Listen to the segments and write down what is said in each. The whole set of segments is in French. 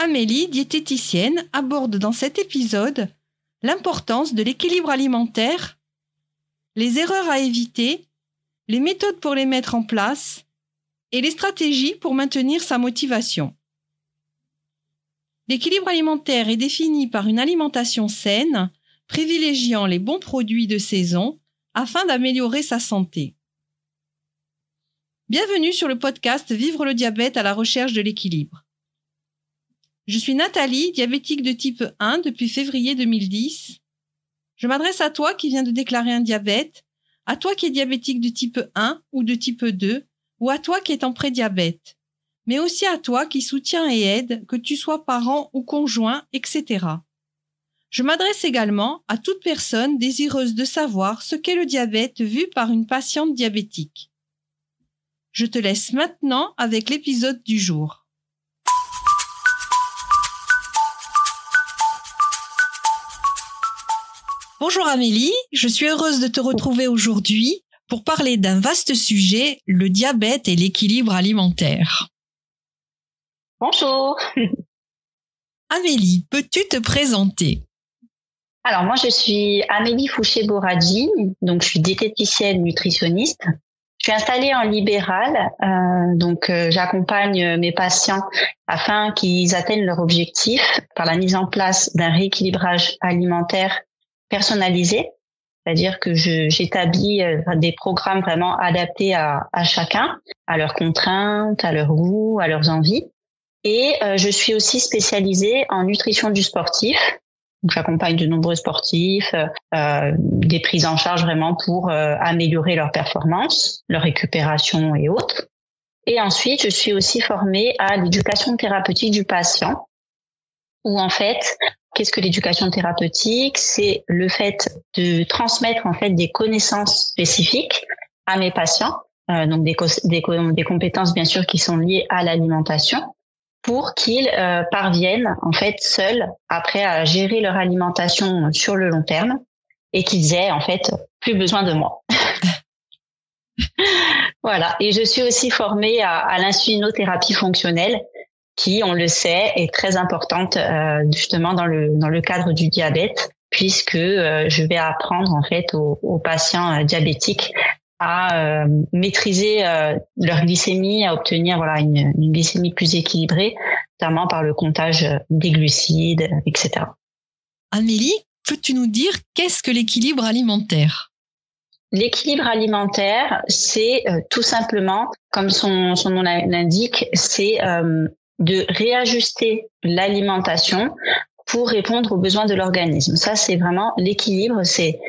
Amélie, diététicienne, aborde dans cet épisode l'importance de l'équilibre alimentaire, les erreurs à éviter, les méthodes pour les mettre en place et les stratégies pour maintenir sa motivation. L'équilibre alimentaire est défini par une alimentation saine, privilégiant les bons produits de saison afin d'améliorer sa santé. Bienvenue sur le podcast Vivre le diabète à la recherche de l'équilibre. Je suis Nathalie, diabétique de type 1 depuis février 2010. Je m'adresse à toi qui viens de déclarer un diabète, à toi qui es diabétique de type 1 ou de type 2, ou à toi qui es en prédiabète, mais aussi à toi qui soutiens et aide, que tu sois parent ou conjoint, etc. Je m'adresse également à toute personne désireuse de savoir ce qu'est le diabète vu par une patiente diabétique. Je te laisse maintenant avec l'épisode du jour. Bonjour Amélie, je suis heureuse de te retrouver aujourd'hui pour parler d'un vaste sujet, le diabète et l'équilibre alimentaire. Bonjour. Amélie, peux-tu te présenter? Alors moi je suis Amélie Fouché-Boradji, donc je suis diététicienne nutritionniste. Je suis installée en libéral, j'accompagne mes patients afin qu'ils atteignent leur objectif par la mise en place d'un rééquilibrage alimentaire personnalisé, c'est-à-dire que j'établis des programmes vraiment adaptés à chacun, à leurs contraintes, à leurs goûts, à leurs envies. Et je suis aussi spécialisée en nutrition du sportif. Donc, j'accompagne de nombreux sportifs, des prises en charge vraiment pour améliorer leur performance, leur récupération et autres. Et ensuite, je suis aussi formée à l'éducation thérapeutique du patient, où en fait, qu'est-ce que l'éducation thérapeutique? C'est le fait de transmettre en fait des connaissances spécifiques à mes patients, donc des compétences bien sûr qui sont liées à l'alimentation, pour qu'ils parviennent en fait seuls après à gérer leur alimentation sur le long terme et qu'ils aient en fait plus besoin de moi. Voilà. Et je suis aussi formée à l'insulinothérapie fonctionnelle, qui, on le sait, est très importante justement dans le cadre du diabète, puisque je vais apprendre en fait aux patients diabétiques à maîtriser leur glycémie, à obtenir une glycémie plus équilibrée, notamment par le comptage des glucides, etc. Amélie, peux-tu nous dire qu'est-ce que l'équilibre alimentaire? L'équilibre alimentaire, c'est tout simplement, comme son nom l'indique, c'est de réajuster l'alimentation pour répondre aux besoins de l'organisme. Ça, c'est vraiment l'équilibre, c'est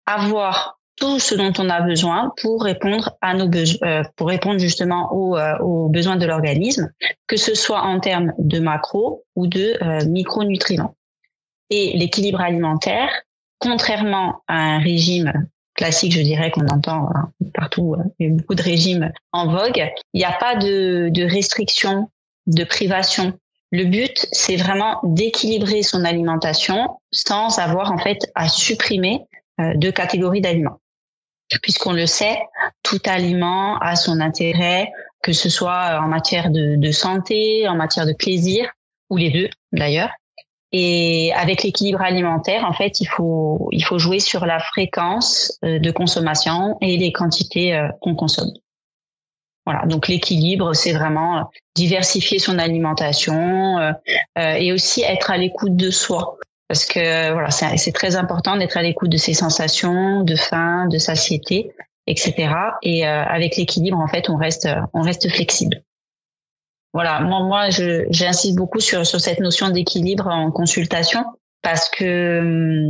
avoir tout ce dont on a besoin pour répondre à nos besoins, pour répondre justement aux besoins de l'organisme, que ce soit en termes de macro ou de micronutriments. Et l'équilibre alimentaire, contrairement à un régime classique, je dirais qu'on entend partout, il y a beaucoup de régimes en vogue, il n'y a pas de restriction, de privation. Le but, c'est vraiment d'équilibrer son alimentation sans avoir en fait à supprimer de catégories d'aliments. Puisqu'on le sait, tout aliment a son intérêt, que ce soit en matière de santé, en matière de plaisir, ou les deux d'ailleurs. Et avec l'équilibre alimentaire, en fait, il faut jouer sur la fréquence de consommation et les quantités qu'on consomme. Voilà, donc l'équilibre, c'est vraiment diversifier son alimentation et aussi être à l'écoute de soi. Parce que voilà, c'est très important d'être à l'écoute de ses sensations, de faim, de satiété, etc. Et avec l'équilibre, en fait, on reste flexible. Voilà, moi, j'insiste beaucoup sur cette notion d'équilibre en consultation parce que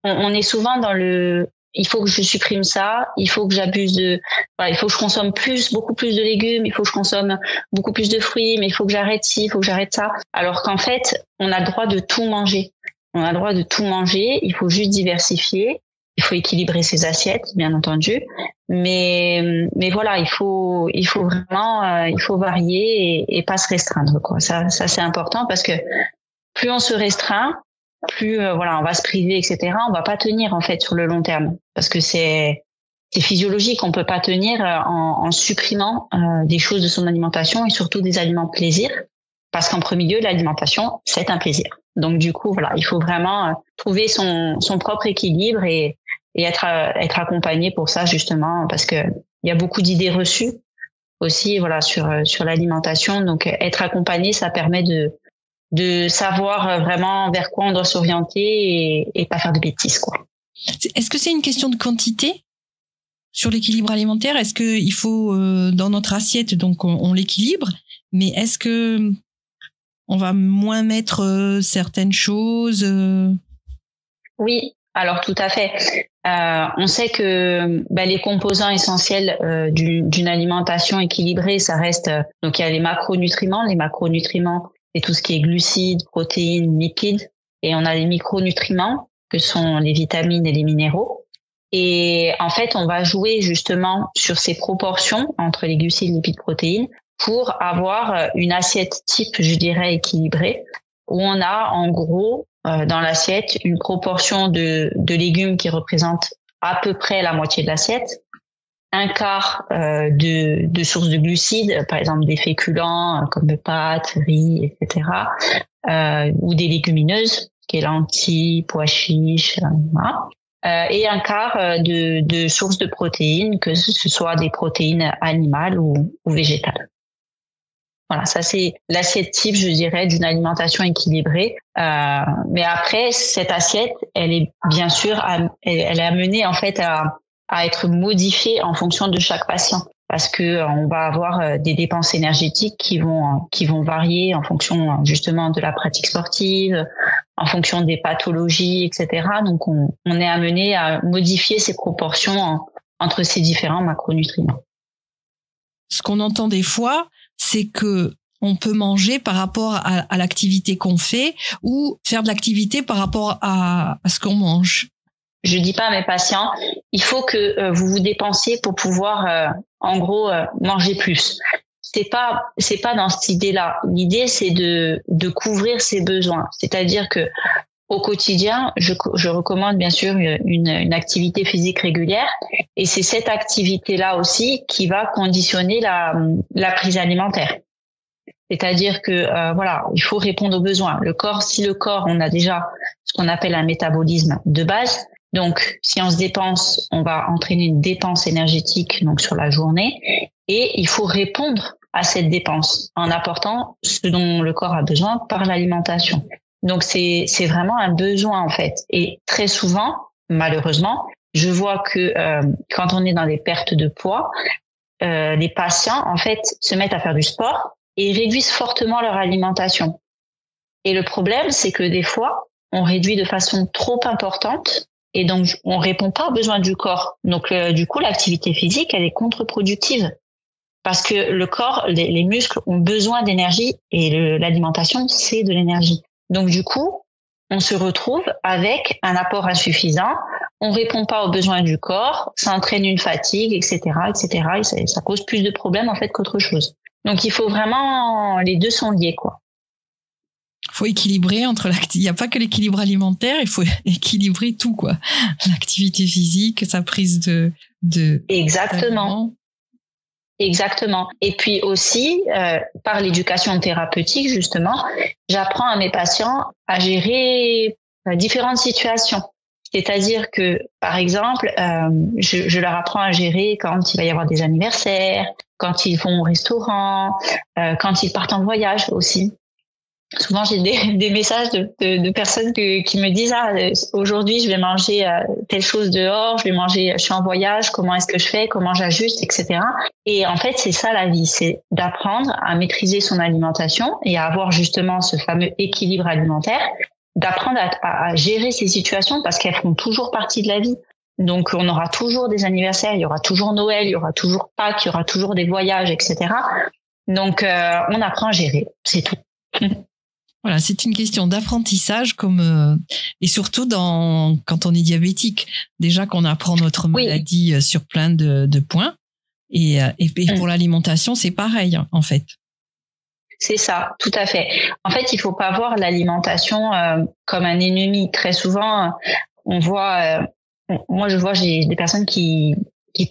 on est souvent dans il faut que je supprime ça, il faut que j'abuse il faut que je consomme beaucoup plus de légumes, il faut que je consomme beaucoup plus de fruits, mais il faut que j'arrête ci, il faut que j'arrête ça. Alors qu'en fait, on a le droit de tout manger. On a le droit de tout manger, il faut juste diversifier, il faut équilibrer ses assiettes, bien entendu. Mais voilà, il faut vraiment, il faut varier et pas se restreindre, quoi. Ça c'est important parce que plus on se restreint, plus on va se priver, etc. On va pas tenir en fait sur le long terme parce que c'est physiologique. On peut pas tenir en supprimant des choses de son alimentation et surtout des aliments plaisir parce qu'en premier lieu, l'alimentation, c'est un plaisir. Donc du coup, voilà, il faut vraiment trouver son propre équilibre et être accompagné pour ça, justement, parce que il y a beaucoup d'idées reçues aussi, voilà, sur l'alimentation. Donc être accompagné, ça permet de savoir vraiment vers quoi on doit s'orienter et pas faire de bêtises, quoi. Est-ce que c'est une question de quantité sur l'équilibre alimentaire? Est-ce que il faut dans notre assiette, donc on l'équilibre, mais est-ce que on va moins mettre certaines choses? Oui, alors tout à fait. On sait que les composants essentiels d'une alimentation équilibrée, ça reste donc il y a les macronutriments. Les macronutriments, c'est tout ce qui est glucides, protéines, lipides, et on a les micronutriments que sont les vitamines et les minéraux. Et en fait, on va jouer justement sur ces proportions entre les glucides, lipides, protéines pour avoir une assiette type, je dirais, équilibrée, où on a en gros dans l'assiette une proportion de légumes qui représente à peu près la moitié de l'assiette, un quart de sources de glucides, par exemple des féculents comme le pâtes, riz, etc., ou des légumineuses, qui est lentilles, pois chiches, voilà. Et un quart de sources de protéines, que ce soit des protéines animales ou végétales. Voilà, ça c'est l'assiette type, je dirais, d'une alimentation équilibrée. Mais après, cette assiette, elle est bien sûr, elle est amenée en fait à être modifiée en fonction de chaque patient, parce que on va avoir des dépenses énergétiques qui vont varier en fonction justement de la pratique sportive, en fonction des pathologies, etc. Donc on est amené à modifier ces proportions entre ces différents macronutriments. Ce qu'on entend des fois, c'est que on peut manger par rapport à l'activité qu'on fait ou faire de l'activité par rapport à ce qu'on mange. Je dis pas à mes patients, il faut que vous vous dépensiez pour pouvoir, en gros, manger plus. C'est pas dans cette idée-là. L'idée, c'est de couvrir ses besoins. C'est-à-dire que au quotidien, je recommande bien sûr une activité physique régulière, et c'est cette activité-là aussi qui va conditionner la prise alimentaire. C'est-à-dire que voilà, il faut répondre aux besoins. Si le corps, on a déjà ce qu'on appelle un métabolisme de base. Donc, si on se dépense, on va entraîner une dépense énergétique donc sur la journée, et il faut répondre à cette dépense en apportant ce dont le corps a besoin par l'alimentation. Donc c'est vraiment un besoin en fait. Et très souvent, malheureusement, je vois que quand on est dans des pertes de poids, les patients en fait se mettent à faire du sport et réduisent fortement leur alimentation. Et le problème, c'est que des fois, on réduit de façon trop importante et donc on répond pas aux besoins du corps. Donc du coup, l'activité physique, elle est contre-productive. Parce que le corps, les muscles ont besoin d'énergie et l'alimentation, c'est de l'énergie. Donc du coup, on se retrouve avec un apport insuffisant, on répond pas aux besoins du corps, ça entraîne une fatigue, etc., etc. Et ça cause plus de problèmes en fait qu'autre chose. Donc il faut vraiment, les deux sont liés, quoi. Faut équilibrer il n'y a pas que l'équilibre alimentaire, il faut équilibrer tout, quoi. L'activité physique, sa prise de Exactement. Exactement. Et puis aussi, par l'éducation thérapeutique, justement, j'apprends à mes patients à gérer différentes situations. C'est-à-dire que, par exemple, je leur apprends à gérer quand il va y avoir des anniversaires, quand ils vont au restaurant, quand ils partent en voyage aussi. Souvent, j'ai des messages de personnes qui me disent aujourd'hui je vais manger telle chose dehors, je suis en voyage, comment est-ce que je fais, comment j'ajuste, etc. Et en fait, c'est ça la vie, c'est d'apprendre à maîtriser son alimentation et à avoir justement ce fameux équilibre alimentaire, d'apprendre à gérer ces situations parce qu'elles font toujours partie de la vie. Donc, on aura toujours des anniversaires, il y aura toujours Noël, il y aura toujours Pâques, il y aura toujours des voyages, etc. Donc, on apprend à gérer, c'est tout. Voilà, c'est une question d'apprentissage et surtout quand on est diabétique. Déjà qu'on apprend notre maladie sur plein de points et pour l'alimentation, c'est pareil en fait. C'est ça, tout à fait. En fait, il faut pas voir l'alimentation comme un ennemi. Très souvent, on voit moi je vois j'ai des personnes qui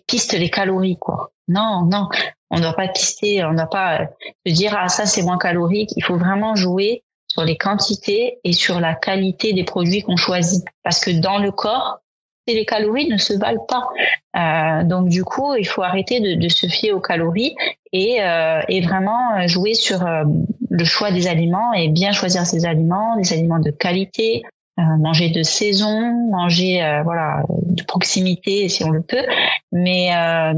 pistent les calories, quoi. Non, non. On ne doit pas pister, on ne doit pas se dire, ah, ça, c'est moins calorique. Il faut vraiment jouer sur les quantités et sur la qualité des produits qu'on choisit. Parce que dans le corps, les calories ne se valent pas. Donc, du coup, il faut arrêter de se fier aux calories et vraiment jouer sur le choix des aliments et bien choisir ces aliments, des aliments de qualité, manger de saison, manger de proximité si on le peut. Mais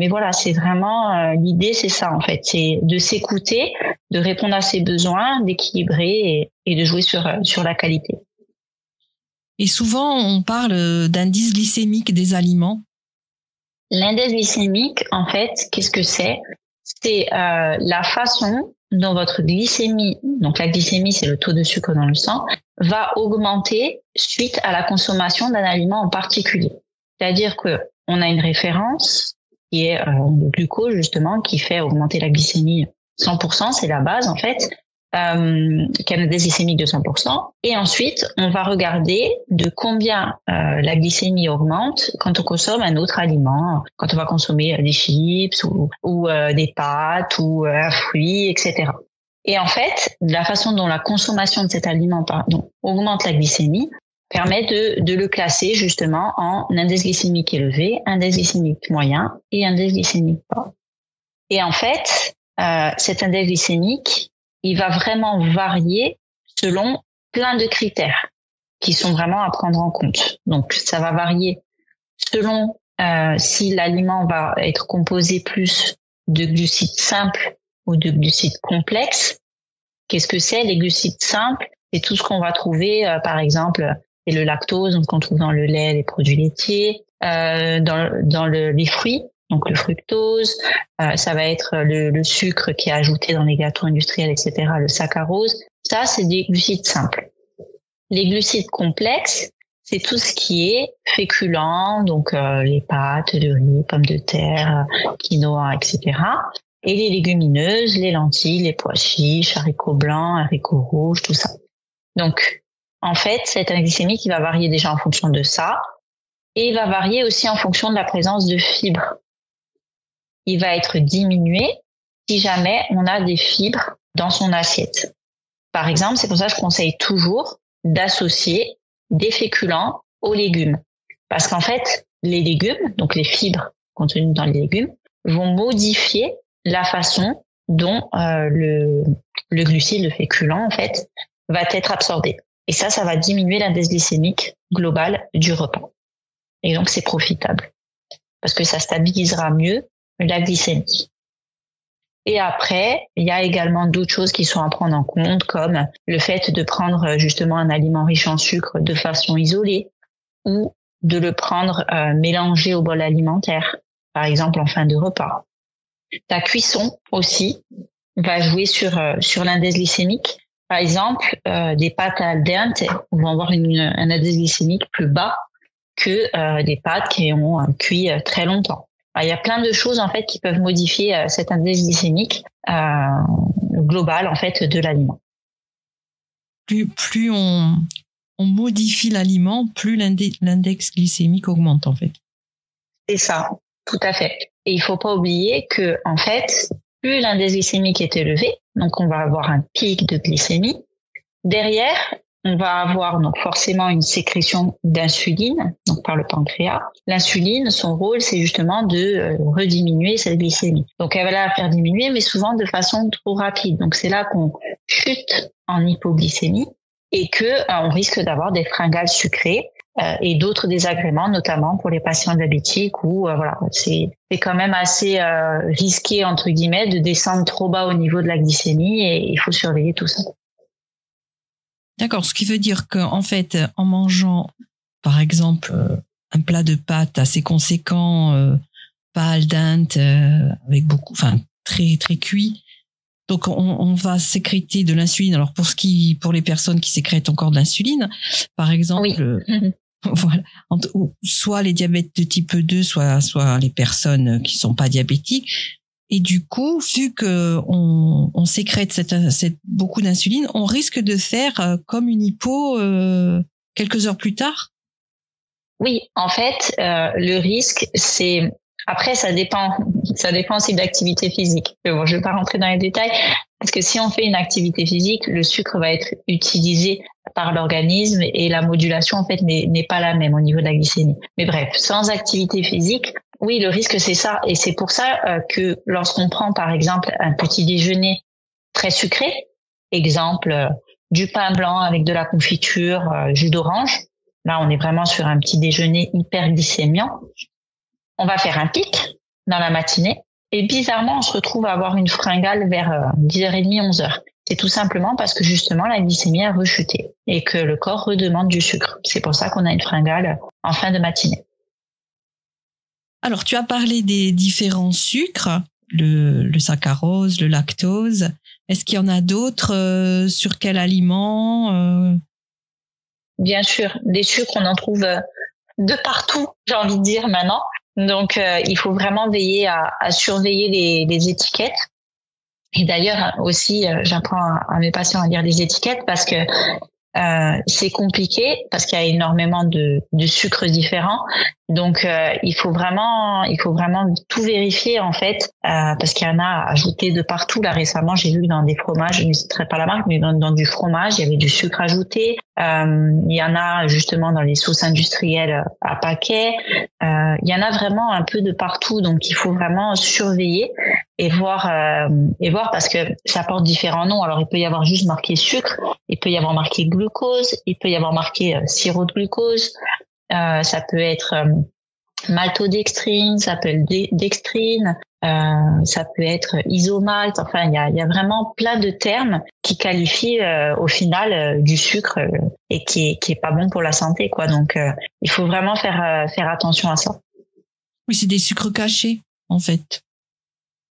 voilà, c'est vraiment l'idée, c'est ça en fait, c'est de s'écouter, de répondre à ses besoins, d'équilibrer et de jouer sur la qualité. Et souvent, on parle d'indice glycémique des aliments. L'indice glycémique, en fait, qu'est-ce que c'est? C'est la façon dont votre glycémie, donc la glycémie, c'est le taux de sucre dans le sang, va augmenter suite à la consommation d'un aliment en particulier. C'est-à-dire que on a une référence qui est le glucose, justement, qui fait augmenter la glycémie 100%, c'est la base, en fait. Qui a un indice glycémique de 100%. Et ensuite, on va regarder de combien la glycémie augmente quand on consomme un autre aliment, quand on va consommer des chips ou des pâtes ou un fruit, etc. Et en fait, la façon dont la consommation de cet aliment augmente la glycémie permet de le classer justement en indice glycémique élevé, indice glycémique moyen et indice glycémique bas. Et en fait, cet indice glycémique, il va vraiment varier selon plein de critères qui sont vraiment à prendre en compte. Donc, ça va varier selon si l'aliment va être composé plus de glucides simples ou de glucides complexes. Qu'est-ce que c'est les glucides simples? C'est tout ce qu'on va trouver, par exemple, c'est le lactose, donc qu'on trouve dans le lait, les produits laitiers, dans les fruits. Donc le fructose, ça va être le sucre qui est ajouté dans les gâteaux industriels, etc., le saccharose. Ça, c'est des glucides simples. Les glucides complexes, c'est tout ce qui est féculent, donc les pâtes, le riz, pommes de terre, quinoa, etc. Et les légumineuses, les lentilles, les pois chiches, haricots blancs, haricots rouges, tout ça. Donc, en fait, cet indice glycémique, il va varier déjà en fonction de ça. Et il va varier aussi en fonction de la présence de fibres. Il va être diminué si jamais on a des fibres dans son assiette. Par exemple, c'est pour ça que je conseille toujours d'associer des féculents aux légumes. Parce qu'en fait, les légumes, donc les fibres contenues dans les légumes, vont modifier la façon dont le glucide, le féculent, en fait, va être absorbé. Et ça va diminuer l'indice glycémique global du repas. Et donc, c'est profitable. Parce que ça stabilisera mieux la glycémie. Et après, il y a également d'autres choses qui sont à prendre en compte, comme le fait de prendre justement un aliment riche en sucre de façon isolée ou de le prendre mélangé au bol alimentaire, par exemple en fin de repas. La cuisson aussi va jouer sur l'indice glycémique. Par exemple, des pâtes al dente vont avoir un indice glycémique plus bas que des pâtes qui ont cuit très longtemps. Alors, il y a plein de choses en fait qui peuvent modifier cet indice glycémique global en fait de l'aliment. Plus on modifie l'aliment, plus l'index glycémique augmente en fait. C'est ça, tout à fait. Et il faut pas oublier que en fait, plus l'index glycémique est élevé, donc on va avoir un pic de glycémie. Derrière, on va avoir donc forcément une sécrétion d'insuline, donc par le pancréas. L'insuline, son rôle, c'est justement de rediminuer cette glycémie. Donc elle va la faire diminuer, mais souvent de façon trop rapide. Donc c'est là qu'on chute en hypoglycémie et que on risque d'avoir des fringales sucrées et d'autres désagréments, notamment pour les patients diabétiques où voilà, c'est quand même assez risqué entre guillemets de descendre trop bas au niveau de la glycémie et il faut surveiller tout ça. D'accord, ce qui veut dire qu'en fait, en mangeant, par exemple, un plat de pâtes assez conséquent, pas al dente, avec beaucoup, enfin très très cuit, donc on va sécréter de l'insuline. Alors pour les personnes qui sécrètent encore de l'insuline, par exemple, oui. Voilà, soit les diabètes de type 2, soit les personnes qui sont pas diabétiques. Et du coup, vu que on sécrète beaucoup d'insuline, on risque de faire comme une hypo quelques heures plus tard. Oui, en fait, le risque, c'est Après, ça dépend aussi de l'activité physique. Mais bon, je vais pas rentrer dans les détails parce que si on fait une activité physique, le sucre va être utilisé par l'organisme et la modulation en fait n'est pas la même au niveau de la glycémie. Mais bref, sans activité physique, oui, le risque c'est ça, et c'est pour ça que lorsqu'on prend par exemple un petit déjeuner très sucré, exemple du pain blanc avec de la confiture, jus d'orange, là on est vraiment sur un petit déjeuner hyperglycémiant. On va faire un pic dans la matinée et bizarrement, on se retrouve à avoir une fringale vers 10h30, 11h. C'est tout simplement parce que justement, la glycémie a rechuté et que le corps redemande du sucre. C'est pour ça qu'on a une fringale en fin de matinée. Alors, tu as parlé des différents sucres, le saccharose, le lactose. Est-ce qu'il y en a d'autres sur quel aliment Bien sûr, des sucres, on en trouve de partout, j'ai envie de dire maintenant. Donc, il faut vraiment veiller à surveiller les étiquettes. Et d'ailleurs, aussi, j'apprends à mes patients à lire les étiquettes parce que c'est compliqué, parce qu'il y a énormément de sucres différents. Donc, il faut vraiment tout vérifier, en fait, parce qu'il y en a ajouté de partout. Là, récemment, j'ai vu que dans des fromages, je ne citerai pas la marque, mais dans du fromage, il y avait du sucre ajouté. Il y en a justement dans les sauces industrielles à paquet. Il y en a vraiment un peu de partout, donc il faut vraiment surveiller et voir parce que ça porte différents noms. Alors il peut y avoir juste marqué sucre, il peut y avoir marqué glucose, il peut y avoir marqué sirop de glucose, ça peut être maltodextrine, ça peut être dextrine, ça peut être isomalt. Enfin, il y a vraiment plein de termes qui qualifient au final du sucre et qui est pas bon pour la santé, quoi. Donc, il faut vraiment faire attention à ça. Oui, c'est des sucres cachés, en fait.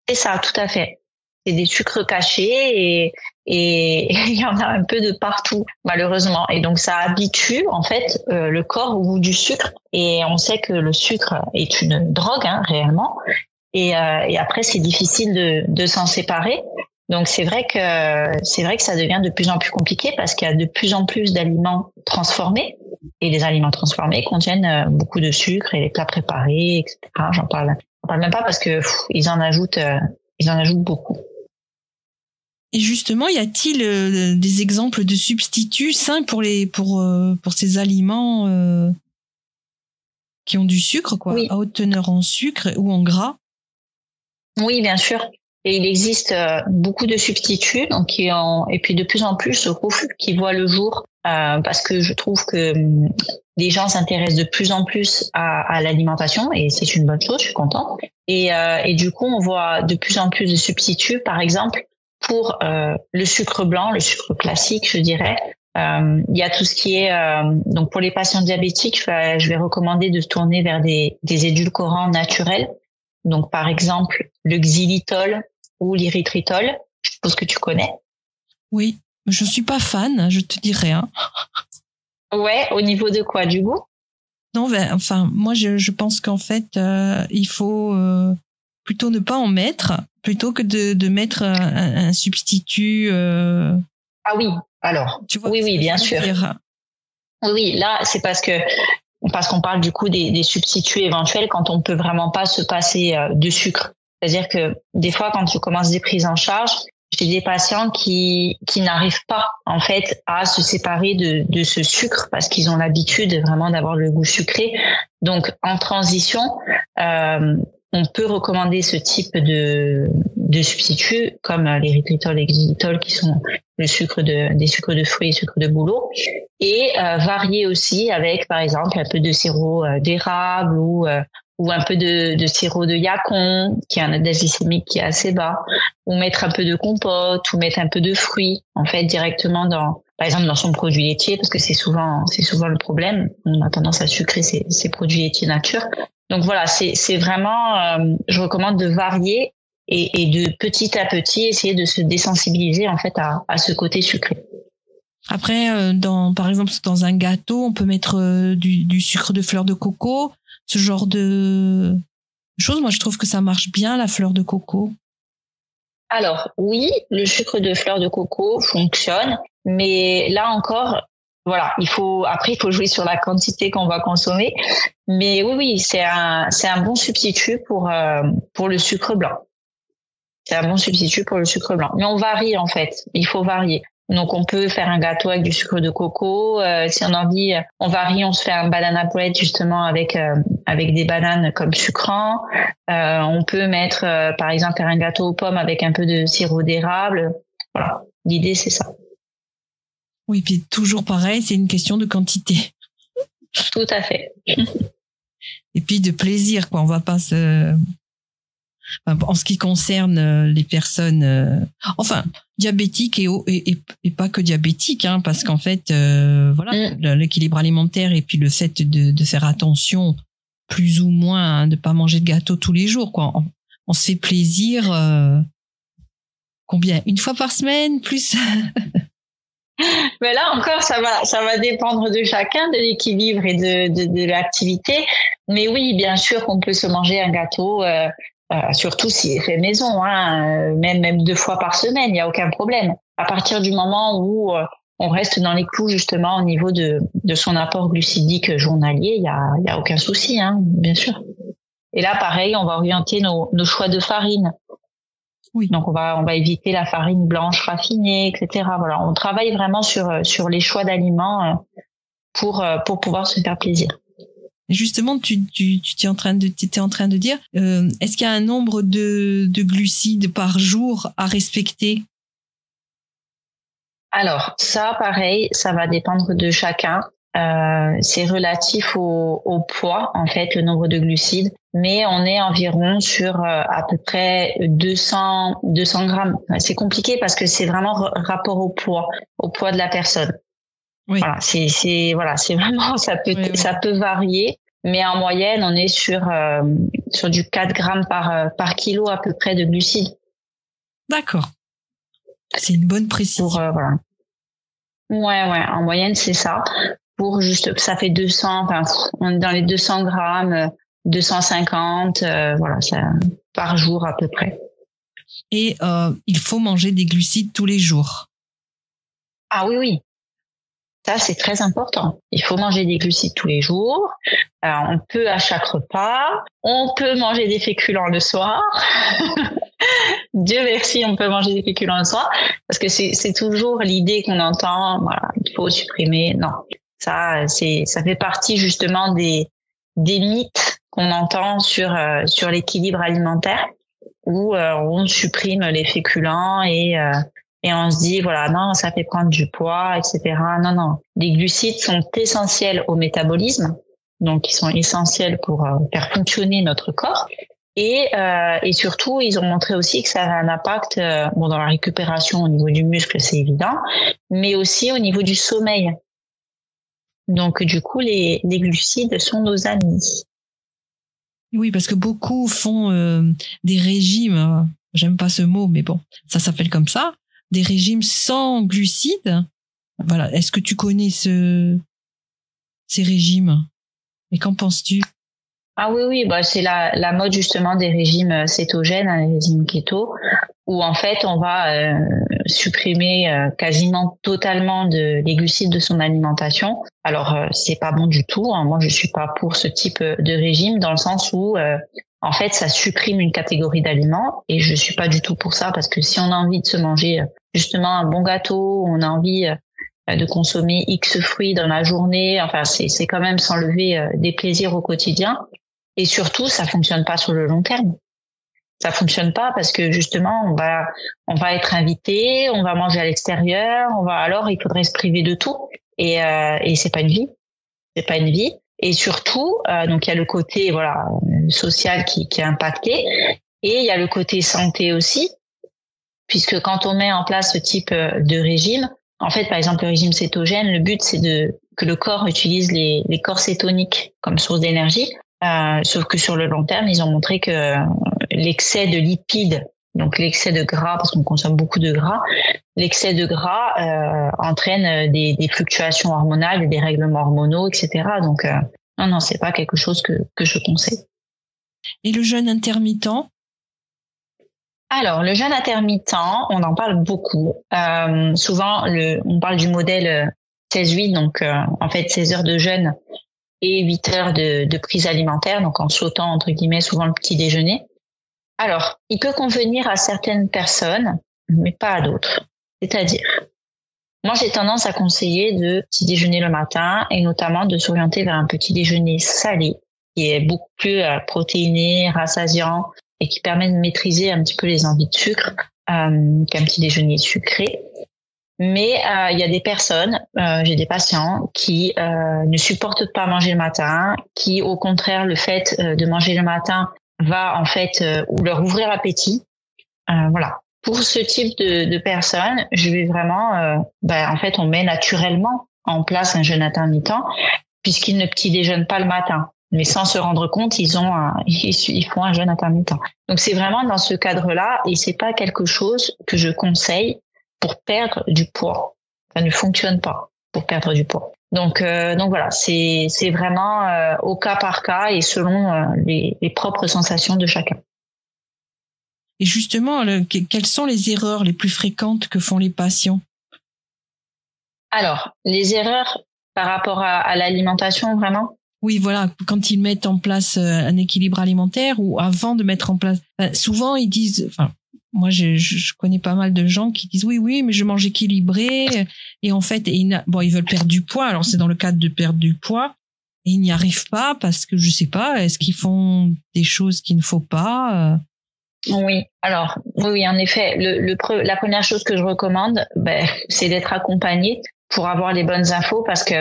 C'est ça, tout à fait. C'est des sucres cachés et il y en a un peu de partout, malheureusement. Et donc, ça habitue, en fait, le corps au goût du sucre. Et on sait que le sucre est une drogue, hein, réellement. Et après, c'est difficile de s'en séparer. Donc, c'est vrai que ça devient de plus en plus compliqué parce qu'il y a de plus en plus d'aliments transformés. Et les aliments transformés contiennent beaucoup de sucre et les plats préparés, etc. J'en parle même pas parce que ils en ajoutent beaucoup. Et justement, y a-t-il des exemples de substituts sains pour ces aliments qui ont du sucre, quoi, oui, à haute teneur en sucre ou en gras? Oui, bien sûr. Et il existe beaucoup de substituts, donc et puis de plus en plus, je trouve, qui voient le jour, parce que je trouve que les gens s'intéressent de plus en plus à l'alimentation, et c'est une bonne chose, je suis contente. Et du coup, on voit de plus en plus de substituts, par exemple, pour le sucre blanc, le sucre classique, je dirais. Il y a tout ce qui est donc pour les patients diabétiques, je vais recommander de se tourner vers des édulcorants naturels. Donc par exemple le xylitol ou l'érythritol, je suppose que tu connais. Oui, je suis pas fan, je te dis rien. Ouais, au niveau de quoi, du goût? Non, enfin moi je pense qu'en fait il faut plutôt ne pas en mettre plutôt que de mettre un substitut. Ah oui, alors. Tu vois, oui, bien sûr. Oui, là c'est parce qu'on parle du coup des substituts éventuels quand on peut vraiment pas se passer de sucre. C'est-à-dire que des fois, quand tu commences des prises en charge, j'ai des patients qui n'arrivent pas en fait à se séparer de ce sucre parce qu'ils ont l'habitude vraiment d'avoir le goût sucré. Donc en transition, on peut recommander ce type de substituts comme l'érythritol et l'exylitol qui sont des sucres de fruits et sucres de bouleau, et varier aussi avec par exemple un peu de sirop d'érable ou un peu de sirop de yacon qui a un index glycémique qui est assez bas, ou mettre un peu de compote ou mettre un peu de fruits en fait directement par exemple dans son produit laitier, parce que c'est souvent le problème, on a tendance à sucrer ces produits laitiers nature. Donc voilà, c'est vraiment je recommande de varier et de petit à petit essayer de se désensibiliser en fait à ce côté sucré. Après, par exemple, dans un gâteau, on peut mettre du sucre de fleur de coco, ce genre de choses. Moi, je trouve que ça marche bien, la fleur de coco. Alors, oui, le sucre de fleur de coco fonctionne, mais là encore, voilà, il faut jouer sur la quantité qu'on va consommer. Mais oui, c'est un bon substitut pour le sucre blanc. C'est un bon substitut pour le sucre blanc. Mais on varie, en fait. Il faut varier. Donc, on peut faire un gâteau avec du sucre de coco. Si on a envie, on varie, on se fait un banana bread, justement, avec des bananes comme sucrant. On peut mettre, par exemple, faire un gâteau aux pommes avec un peu de sirop d'érable. Voilà. L'idée, c'est ça. Oui, puis toujours pareil, c'est une question de quantité. Tout à fait. Et puis de plaisir, quoi. On va pas en ce qui concerne les personnes, diabétiques et pas que diabétiques, hein, parce qu'en fait, l'équilibre alimentaire et puis le fait de faire attention, plus ou moins, hein, de pas manger de gâteau tous les jours, quoi. On se fait plaisir. Combien? Une fois par semaine, plus? Mais là encore, ça va dépendre de chacun, de l'équilibre et de l'activité. Mais oui, bien sûr qu'on peut se manger un gâteau, surtout s'il est fait maison, hein, même 2 fois par semaine, il n'y a aucun problème. À partir du moment où on reste dans les clous justement au niveau de son apport glucidique journalier, il y a aucun souci, hein, bien sûr. Et là, pareil, on va orienter nos choix de farine. Oui. Donc on va éviter la farine blanche raffinée, etc. Voilà, on travaille vraiment sur les choix d'aliments pour pouvoir se faire plaisir. Justement, tu étais en train de dire, est-ce qu'il y a un nombre de glucides par jour à respecter? Alors ça, pareil, ça va dépendre de chacun. C'est relatif au poids, en fait, le nombre de glucides, mais on est environ sur à peu près 200 grammes. C'est compliqué parce que c'est vraiment rapport au poids de la personne. Oui. Voilà, c'est vraiment, ça peut varier, mais en moyenne, on est sur du 4 grammes par kilo à peu près de glucides. D'accord. C'est une bonne précision. Voilà. Ouais, en moyenne, c'est ça. Ça fait 200, on est dans les 200 grammes, 250, ça, par jour à peu près. Et il faut manger des glucides tous les jours. Ah oui. Ça, c'est très important. Il faut manger des glucides tous les jours. Alors, on peut à chaque repas. On peut manger des féculents le soir. Dieu merci, on peut manger des féculents le soir. Parce que c'est toujours l'idée qu'on entend. Voilà, il faut supprimer. Non. Ça fait partie justement des mythes qu'on entend sur l'équilibre alimentaire où on supprime les féculents et on se dit voilà non ça fait prendre du poids, etc. Non, les glucides sont essentiels au métabolisme, donc ils sont essentiels pour faire fonctionner notre corps et surtout ils ont montré aussi que ça avait un impact dans la récupération au niveau du muscle, c'est évident, mais aussi au niveau du sommeil. Donc, du coup, les glucides sont nos amis. Oui, parce que beaucoup font des régimes, j'aime pas ce mot, mais bon, ça s'appelle comme ça, des régimes sans glucides. Voilà, est-ce que tu connais ces régimes? Et qu'en penses-tu? Ah oui, c'est la mode justement des régimes cétogènes, les régimes keto, où en fait on va supprimer quasiment totalement les glucides de son alimentation. Alors c'est pas bon du tout, hein. Moi je suis pas pour ce type de régime dans le sens où en fait ça supprime une catégorie d'aliments et je suis pas du tout pour ça parce que si on a envie de se manger justement un bon gâteau, on a envie de consommer X fruits dans la journée, enfin c'est quand même s'enlever des plaisirs au quotidien. Et surtout, ça fonctionne pas sur le long terme. Ça fonctionne pas parce que justement, on va être invité, on va manger à l'extérieur, alors il faudrait se priver de tout. Et c'est pas une vie. C'est pas une vie. Et surtout, donc il y a le côté social qui est impacté, et il y a le côté santé aussi, puisque quand on met en place ce type de régime, en fait, par exemple, le régime cétogène, le but c'est que le corps utilise les corps cétoniques comme source d'énergie. Sauf que sur le long terme, ils ont montré que l'excès de lipides, donc l'excès de gras, parce qu'on consomme beaucoup de gras, l'excès de gras entraîne des fluctuations hormonales, des dérèglements hormonaux, etc. Donc non, c'est pas quelque chose que je conseille. Et le jeûne intermittent? Alors, le jeûne intermittent, on en parle beaucoup. Souvent, on parle du modèle 16-8, donc en fait 16 heures de jeûne et 8 heures de prise alimentaire, donc en sautant entre guillemets souvent le petit déjeuner. Alors, il peut convenir à certaines personnes, mais pas à d'autres. C'est-à-dire, moi j'ai tendance à conseiller de petit déjeuner le matin et notamment de s'orienter vers un petit déjeuner salé qui est beaucoup plus protéiné, rassasiant et qui permet de maîtriser un petit peu les envies de sucre qu'un petit déjeuner sucré. Mais il y a des personnes, j'ai des patients qui ne supportent pas manger le matin, qui au contraire le fait de manger le matin va en fait ou leur ouvrir l'appétit. Voilà. Pour ce type de personnes, je vais vraiment, en fait, on met naturellement en place un jeûne intermittent puisqu'ils ne petit déjeunent pas le matin. Mais sans se rendre compte, ils font un jeûne intermittent. Donc c'est vraiment dans ce cadre-là et c'est pas quelque chose que je conseille pour perdre du poids. Ça ne fonctionne pas pour perdre du poids. Donc voilà, c'est vraiment au cas par cas et selon les propres sensations de chacun. Et justement, quelles sont les erreurs les plus fréquentes que font les patients? Alors, les erreurs par rapport à l'alimentation, vraiment? Oui, voilà, quand ils mettent en place un équilibre alimentaire ou avant de mettre en place. Souvent, ils disent, moi, je connais pas mal de gens qui disent oui, mais je mange équilibré et en fait, ils veulent perdre du poids. Alors, c'est dans le cadre de perdre du poids et ils n'y arrivent pas parce que je sais pas, est-ce qu'ils font des choses qu'il ne faut pas? Oui, alors oui, en effet, la première chose que je recommande, c'est d'être accompagné pour avoir les bonnes infos parce que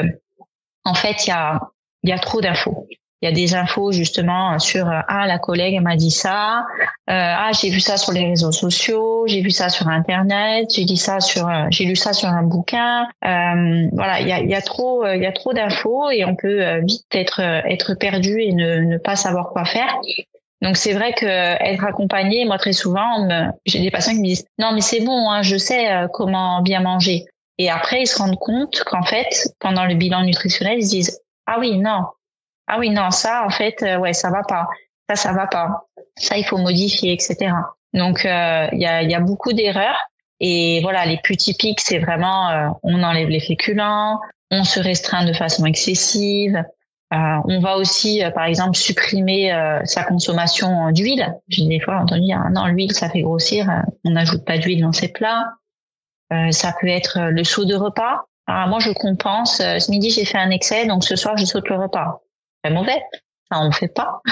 en fait, il y a trop d'infos. Il y a des infos justement sur la collègue elle m'a dit ça, j'ai vu ça sur les réseaux sociaux, j'ai vu ça sur internet, j'ai lu ça sur un bouquin. Voilà, il y a trop d'infos et on peut vite être perdu et ne pas savoir quoi faire. Donc c'est vrai que être accompagné, moi très souvent, j'ai des patients qui me disent non mais c'est bon, je sais comment bien manger. Et après ils se rendent compte qu'en fait pendant le bilan nutritionnel ils se disent ah oui non ça en fait ça va pas, ça va pas, ça il faut modifier, etc. Donc il y a beaucoup d'erreurs et voilà, les plus typiques c'est vraiment on enlève les féculents, on se restreint de façon excessive. On va aussi, par exemple, supprimer sa consommation d'huile. J'ai des fois entendu dire non, l'huile ça fait grossir, on n'ajoute pas d'huile dans ses plats. Ça peut être le saut de repas. Alors moi je compense. Ce midi j'ai fait un excès, donc ce soir je saute le repas. C'est mauvais. Ça on fait pas.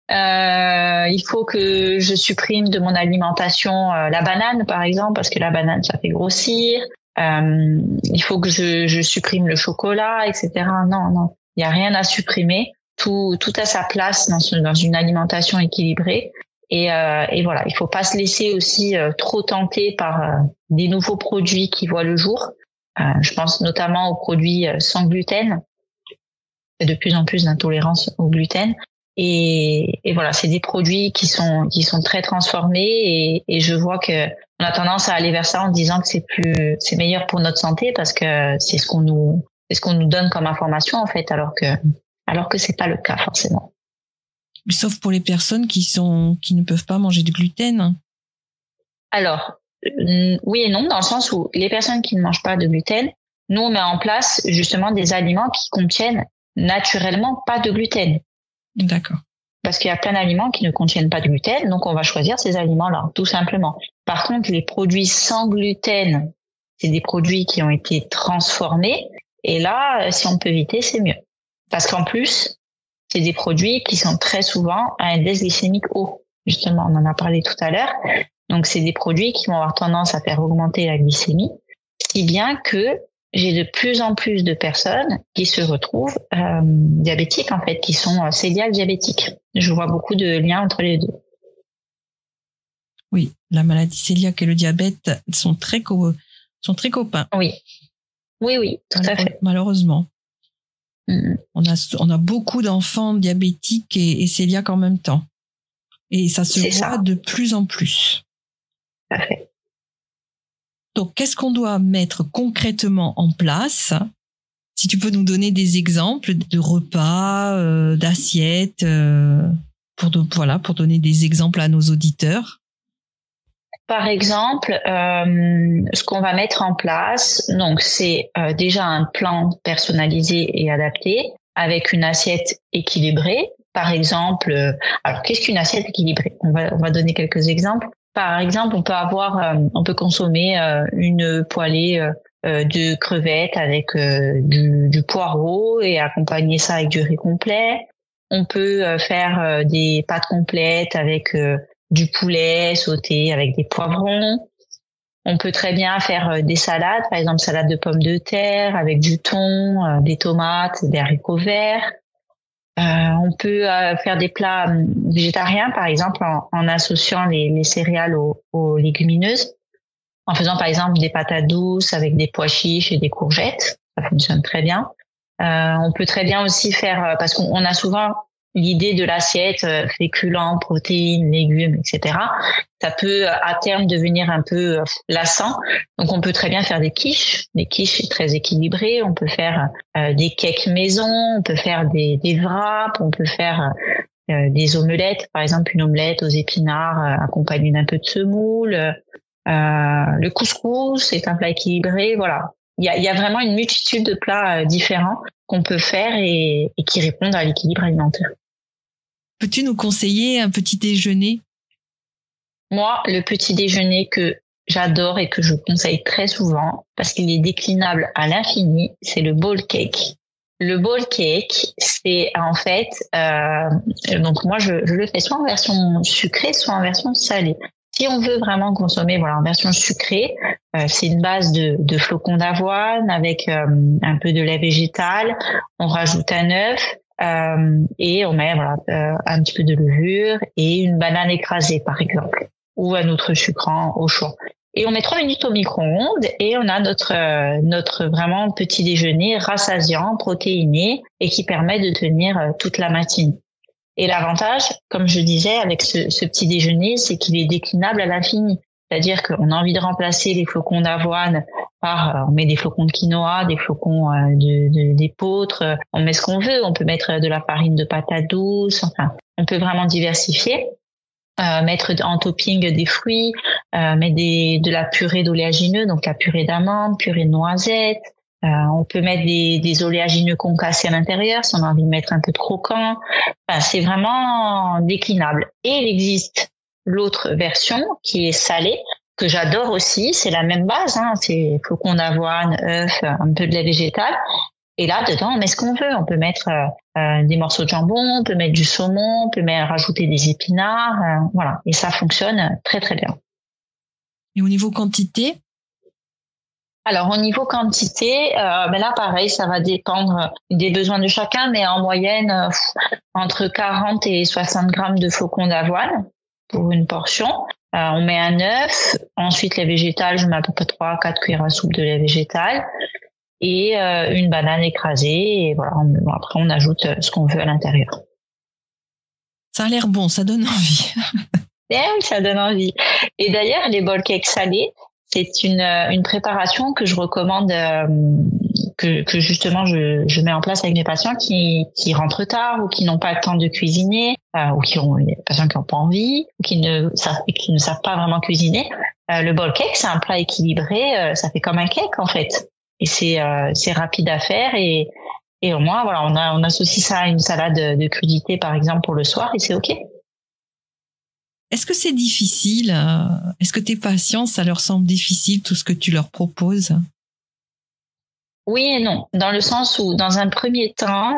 Il faut que je supprime de mon alimentation la banane par exemple parce que la banane ça fait grossir. Il faut que je supprime le chocolat, etc. Non. Il n'y a rien à supprimer. Tout a sa place dans une alimentation équilibrée. Et voilà, il faut pas se laisser aussi trop tenter par des nouveaux produits qui voient le jour. Je pense notamment aux produits sans gluten. Il y a de plus en plus d'intolérance au gluten. Et voilà, c'est des produits qui sont très transformés et je vois que on a tendance à aller vers ça en disant que c'est meilleur pour notre santé parce que c'est ce qu'on nous donne comme information en fait, alors que c'est pas le cas forcément. Sauf pour les personnes qui ne peuvent pas manger de gluten. Alors oui et non, dans le sens où les personnes qui ne mangent pas de gluten, nous on met en place justement des aliments qui contiennent naturellement pas de gluten. D'accord. Parce qu'il y a plein d'aliments qui ne contiennent pas de gluten, donc on va choisir ces aliments-là, tout simplement. Par contre, les produits sans gluten, c'est des produits qui ont été transformés. Et là, si on peut éviter, c'est mieux. Parce qu'en plus, c'est des produits qui sont très souvent à index glycémique haut. Justement, on en a parlé tout à l'heure. Donc, c'est des produits qui vont avoir tendance à faire augmenter la glycémie, si bien que j'ai de plus en plus de personnes qui se retrouvent diabétiques, en fait, qui sont cœliaques diabétiques. Je vois beaucoup de liens entre les deux. Oui, la maladie cœliaque et le diabète sont très copains. Oui, tout à fait. Malheureusement. On a beaucoup d'enfants diabétiques et cœliaques en même temps. Et ça se voit de plus en plus. Tout à fait. Donc, qu'est-ce qu'on doit mettre concrètement en place? Si tu peux nous donner des exemples de repas, d'assiettes, pour donner des exemples à nos auditeurs. Par exemple, ce qu'on va mettre en place, donc c'est déjà un plan personnalisé et adapté avec une assiette équilibrée. Par exemple, alors qu'est-ce qu'une assiette équilibrée? On va donner quelques exemples. Par exemple, on peut consommer une poêlée de crevettes avec du poireau et accompagner ça avec du riz complet. On peut faire des pâtes complètes avec du poulet sauté avec des poivrons. On peut très bien faire des salades, par exemple salade de pommes de terre avec du thon, des tomates, des haricots verts. On peut faire des plats végétariens, par exemple en associant les céréales aux légumineuses, en faisant par exemple des patates douces avec des pois chiches et des courgettes. Ça fonctionne très bien. On peut très bien aussi faire, parce qu'on a souvent l'idée de l'assiette, féculents, protéines, légumes, etc. Ça peut à terme devenir un peu lassant. Donc on peut très bien faire des quiches. Des quiches, c'est très équilibré. On peut faire des cakes maison, on peut faire des wraps, on peut faire des omelettes. Par exemple, une omelette aux épinards accompagnée d'un peu de semoule. Le couscous, c'est un plat équilibré. Voilà. Il y a vraiment une multitude de plats différents qu'on peut faire et qui répondent à l'équilibre alimentaire. Peux-tu nous conseiller un petit déjeuner? Moi, le petit déjeuner que j'adore et que je conseille très souvent, parce qu'il est déclinable à l'infini, c'est le bowl cake. Le bowl cake, c'est en fait, donc moi je le fais soit en version sucrée, soit en version salée. Si on veut vraiment consommer, voilà, en version sucrée, c'est une base de flocons d'avoine avec un peu de lait végétal. On rajoute un œuf. Et on met un petit peu de levure et une banane écrasée par exemple, ou un autre sucrant au choix. Et on met 3 minutes au micro-ondes et on a notre vraiment petit déjeuner rassasiant, protéiné et qui permet de tenir toute la matinée. Et l'avantage, comme je disais, avec ce petit déjeuner, c'est qu'il est déclinable à l'infini. C'est-à-dire qu'on a envie de remplacer les flocons d'avoine par, on met des flocons de quinoa, des flocons d'épeautre, on met ce qu'on veut. On peut mettre de la farine de patate douce, enfin, on peut vraiment diversifier. Mettre en topping des fruits, mettre de la purée d'oléagineux, donc la purée d'amandes, purée de noisettes. On peut mettre des oléagineux concassés à l'intérieur si on a envie de mettre un peu de croquant. Enfin, c'est vraiment déclinable. Et il existe l'autre version qui est salée, que j'adore aussi. C'est la même base, hein. C'est flocons d'avoine, œufs, un peu de lait végétal. Et là, dedans, on met ce qu'on veut. On peut mettre des morceaux de jambon, on peut mettre du saumon, on peut rajouter des épinards, voilà. Et ça fonctionne très, très bien. Et au niveau quantité? Alors, au niveau quantité, ben là, pareil, ça va dépendre des besoins de chacun, mais en moyenne, entre 40 et 60 grammes de flocons d'avoine pour une portion. On met un œuf. Ensuite, lait végétal, je mets à peu près 3-4 cuillères à soupe de lait végétal. Et une banane écrasée. Et voilà, après, on ajoute ce qu'on veut à l'intérieur. Ça a l'air bon, ça donne envie. Eh oui, ça donne envie. Et d'ailleurs, les bowl cakes salés, c'est une préparation que je recommande, que justement je mets en place avec mes patients qui rentrent tard ou qui n'ont pas le temps de cuisiner, ou qui ont des patients qui n'ont pas envie, ou qui ne savent pas vraiment cuisiner. Le bowl cake, c'est un plat équilibré, ça fait comme un cake en fait. Et c'est rapide à faire et au moins voilà, on associe ça à une salade de crudités par exemple pour le soir et c'est OK. Est-ce que c'est difficile? Est-ce que tes patients, ça leur semble difficile tout ce que tu leur proposes? Oui et non, dans le sens où dans un premier temps,